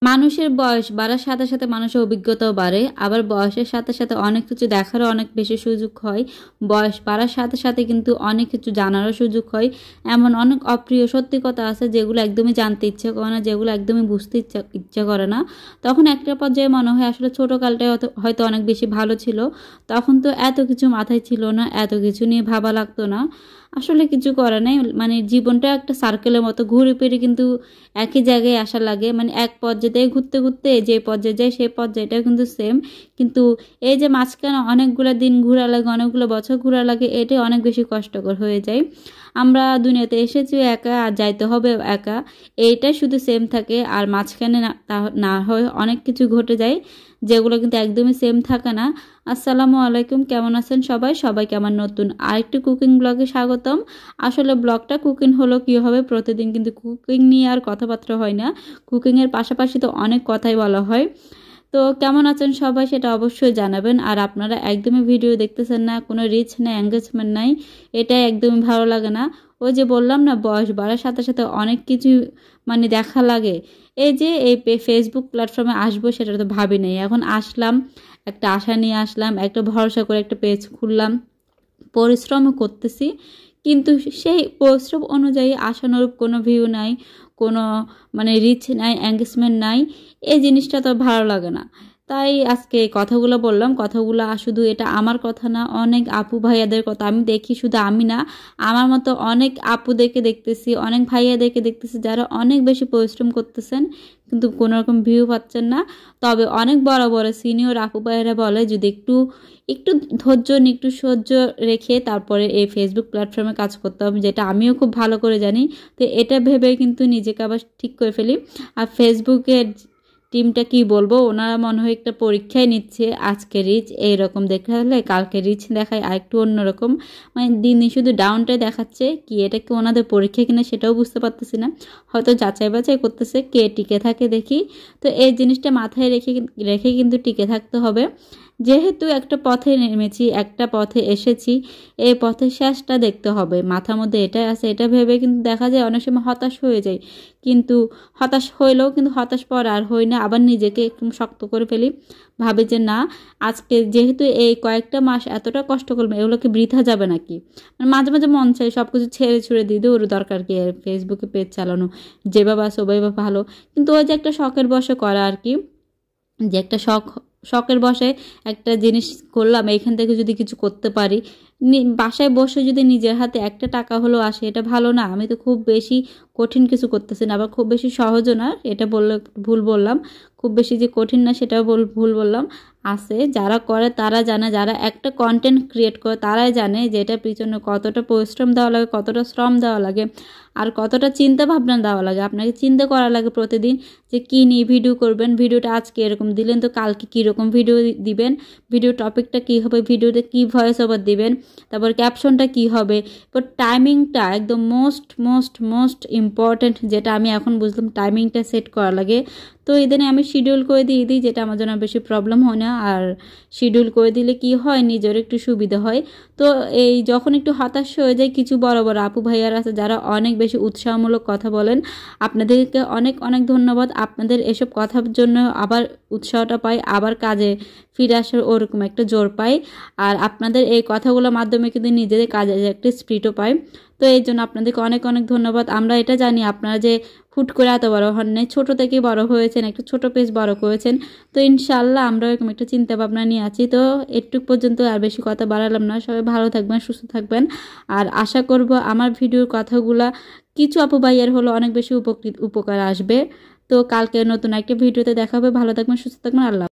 মানুষের বয়স বাড়ার সাথে সাথে মানুষের অভিজ্ঞতাও বাড়ে, আবার বয়সের সাথে সাথে অনেক কিছু দেখারও অনেক বেশি সুযোগ হয়। বয়স বাড়ার সাথে সাথে কিন্তু অনেক কিছু জানারও সুযোগ হয়। এমন অনেক অপ্রিয় সত্যি কথা আছে যেগুলো একদমই জানতে ইচ্ছে করে না, যেগুলো একদমই বুঝতে ইচ্ছা করে না। তখন একটা পর্যায়ে মনে হয় আসলে ছোটোকালটাই হয়তো অনেক বেশি ভালো ছিল। তখন তো এত কিছু মাথায় ছিল না, এত কিছু নিয়ে ভাবা লাগতো না। আসলে কিছু করার নেই, মানে জীবনটা একটা সার্কেলের মতো ঘুরে ফিরে কিন্তু একই জায়গায় আসা লাগে। মানে এক পর্যায়ে ঘুরতে ঘুরতে যে পর্যায়ে যায় সেই পর্যায়টাও কিন্তু সেম। কিন্তু এই যে মাঝখানে অনেকগুলো দিন ঘোরা লাগে, অনেকগুলো বছর ঘোরা লাগে, এটাই অনেক বেশি কষ্টকর হয়ে যায়। আমরা দুনিয়াতে এসেছি একা আর যাইতে হবে একা, এইটাই শুধু সেম থাকে। আর মাঝখানে না হয় অনেক কিছু ঘটে যায় যেগুলো কিন্তু একদমই সেম থাকে না। আসসালামু আলাইকুম, কেমন আছেন সবাই? সবাইকে আমার নতুন আরেকটি কুকিং ব্লগে স্বাগতম। আসলে ব্লগটা কুকিং হলো কি হবে, প্রতিদিন কিন্তু কুকিং নিয়ে আর কথাবার্তা হয় না, কুকিংয়ের পাশাপাশি তো অনেক কথাই বলা হয়। তো কেমন আছেন সবাই সেটা অবশ্যই জানাবেন। আর আপনারা একদমই ভিডিও দেখতেছেন না, কোনো রিচ নেই, এঙ্গেজমেন্ট নাই, এটাই একদমই ভালো লাগে না। ওই যে বললাম না, বয়স বাড়ার সাথে সাথে অনেক কিছু মানে দেখা লাগে। এই যে এই ফেসবুক প্ল্যাটফর্মে আসবো সেটা তো ভাবি নাই, এখন আসলাম, একটা আশা নিয়ে আসলাম, একটা ভরসা করে একটা পেজ খুললাম, পরিশ্রমও করতেছি, কিন্তু সেই পরিশ্রম অনুযায়ী আশানুরূপ কোনো ভিউ নাই, কোনো মানে রিচ নাই, এঙ্গেজমেন্ট নাই। এই জিনিসটা তো ভালো লাগে না। তাই আজকে এই কথাগুলো বললাম। কথাগুলো শুধু এটা আমার কথা না, অনেক আপু ভাইয়াদের কথা আমি দেখি, শুধু আমি না, আমার মতো অনেক আপুদেরকে দেখতেছি, অনেক ভাইয়াদেরকে দেখতেছি যারা অনেক বেশি পরিশ্রম করতেছেন কিন্তু কোনো রকম ভিউ পাচ্ছেন না। তবে অনেক বড় বড় সিনিয়র আপু ভাইয়েরা বলে যদি একটু একটু ধৈর্য নিয়ে একটু সহ্য রেখে তারপরে এই ফেসবুক প্ল্যাটফর্মে কাজ করতে হবে, যেটা আমিও খুব ভালো করে জানি। তো এটা ভেবে কিন্তু নিজেকে আবার ঠিক করে ফেলি। আর ফেসবুকের টিমটা কি বলবো, ওনারা মনে হয় একটা পরীক্ষায় নিচ্ছে, আজকে রিচ এইরকম দেখালে কালকে রিচ দেখায় আরেকটু অন্যরকম, মানে দিন দিন শুধু ডাউনটাই দেখাচ্ছে। কি এটা কি ওনাদের পরীক্ষা কিনা সেটাও বুঝতে পারতেছি না, হয়তো যাচাই বাছাই করতেছে কে টিকে থাকে দেখি। তো এই জিনিসটা মাথায় রেখে রেখে কিন্তু টিকে থাকতে হবে। যেহেতু একটা পথে নেমেছি, একটা পথে এসেছি, এই পথের শেষটা দেখতে হবে, মাথার মধ্যে এটাই আছে। এটা ভেবে কিন্তু দেখা যায় অনেক সময় হতাশ হয়ে যায়, কিন্তু হতাশ হইলেও কিন্তু হতাশ পর আর হই না, আবার নিজেকে একটু শক্ত করে ফেলি, ভাবি যে না, আজকে যেহেতু এই কয়েকটা মাস এতটা কষ্ট করলাম, এগুলোকে বৃথা যাবে নাকি। মানে মাঝে মাঝে মন চাই সব কিছু ছেড়ে ছুড়ে দিয়ে ওর দরকার কি ফেসবুকে পেজ চালানো, যেভাবে আছে ওভাবে ভালো। কিন্তু ওই যে একটা শখের বশে করা আর কি, যে একটা শখের বসে একটা জিনিস করলাম, এইখান থেকে যদি কিছু করতে পারি, বাসায় বসে যদি নিজের হাতে একটা টাকা হলেও আসে, এটা ভালো না? আমি তো খুব বেশি কঠিন কিছু করতেছি না, আবার খুব বেশি সহজও না, এটা বললে ভুল বললাম। খুব বেশি যে কঠিন না সেটাও ভুল বললাম। আছে যারা করে তারা জানে, যারা একটা কন্টেন্ট ক্রিয়েট করে তারাই জানে যে এটার পিছনে কতটা পরিশ্রম দেওয়া লাগে, কতটা শ্রম দেওয়া লাগে, আর কতটা চিন্তা ভাবনা দেওয়া লাগে। আপনাকে চিন্তা করা লাগে প্রতিদিন যে কী নিয়ে ভিডিও করবেন, ভিডিওটা আজকে এরকম দিলেন তো কালকে কীরকম ভিডিও দিবেন, ভিডিও টপিকটা কী হবে, ভিডিওতে কী ভয়েস ওভার দিবেন, তারপর ক্যাপশনটা কী হবে। বাট টাইমিংটা একদম মোস্ট মোস্ট মোস্ট ইম্পর্ট্যান্ট, যেটা আমি এখন বুঝলাম, টাইমিংটা সেট করা লাগে। তো ইদানে আমি শিডিউল করে দিই, যেটা আমার জন্য বেশি প্রবলেম হয় না। আর শিডিউল করে দিলে কি হয়, নিজের একটু সুবিধা হয়। তো এই যখন একটু হতাশ হয়ে যায়, কিছু বড় বড় আপু ভাইয়ার আছে যারা অনেক বেশি উৎসাহমূলক কথা বলেন, আপনাদেরকে অনেক অনেক ধন্যবাদ। আপনাদের এসব কথার জন্য আবার উৎসাহটা পাই, আবার কাজে ফিরে আসার ওরকম একটা জোর পাই। আর আপনাদের এই কথাগুলোর মাধ্যমে কিন্তু নিজেদের কাজে একটা স্পিরিটও পাই। তো এই জন্য আপনাদেরকে অনেক অনেক ধন্যবাদ। আমরা এটা জানি আপনারা যে হুট করে এত বড় হন নাই, ছোটো থেকেই বড় হয়েছেন, একটা ছোট পেজ বড় করেছেন। তো ইনশাল্লাহ আমরা এরকম একটা চিন্তা ভাবনা নিয়ে আছি। তো একটু পর্যন্ত আর বেশি কথা বাড়ালাম না, সবাই ভালো থাকবেন, সুস্থ থাকবেন। আর আশা করব আমার ভিডিওর কথাগুলা কিছু আপু ভাইয়ার হলো অনেক বেশি উপকার আসবে। তো কালকে নতুন একটা ভিডিওতে দেখা হবে। ভালো থাকবেন, সুস্থ থাকবেন, আল্লাহ।